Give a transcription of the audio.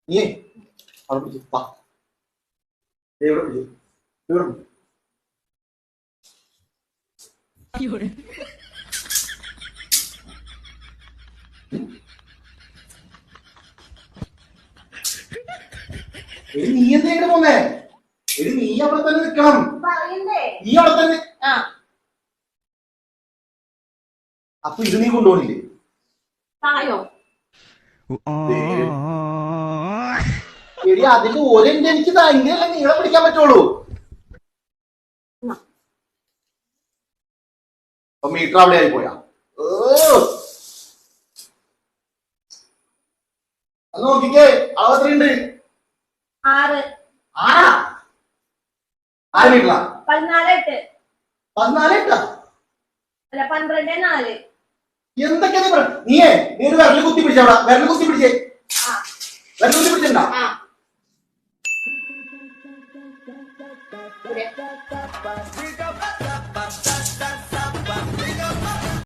നീയേ അവിടെ പിടിച്ചു വാ. ഇവിടെ പിടിച്ചു ഇവിടെ പിടിച്ചു. നീ എന്താ ഇങ്ങോട്ട് പോന്നേ? നീ അവിടെ തന്നെ നിക്കണം. നീ അവിടെ തന്നെ. അപ്പൊ ഇത് നീ കൊണ്ടുപോണില്ലേ? എടി അതിന്റെ ഓരെന്റെ എനിക്ക് ഇങ്ങനെയല്ല നീളെ പിടിക്കാൻ പറ്റുള്ളൂ. അപ്പൊ മീറ്റർ അവിടെ ആയി പോയാ. അത് നോക്കിക്കേ അളവത്രയുണ്ട്. 6 മീറ്ററാ? 14 14 അല്ല 12-4. എന്തൊക്കെയാ നീ പറഞ്ഞ? നീയേ നീ ഒരു വിരല് കുത്തി പിടിച്ചവിടെ. വിരല് കുത്തി പിടിച്ചേ. വിരല് കുത്തി പിടിച്ചിട്ടുണ്ടോ? ആ